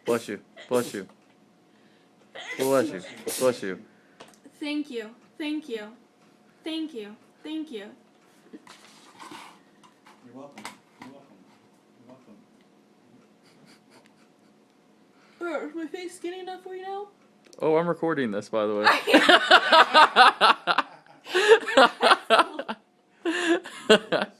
Bless you. Bless you. Bless you. Bless you. Thank you. Thank you. Thank you. Thank you. You're welcome. You're welcome. You're welcome. Is my face skinny enough for you now? Oh, I'm recording this, by the way.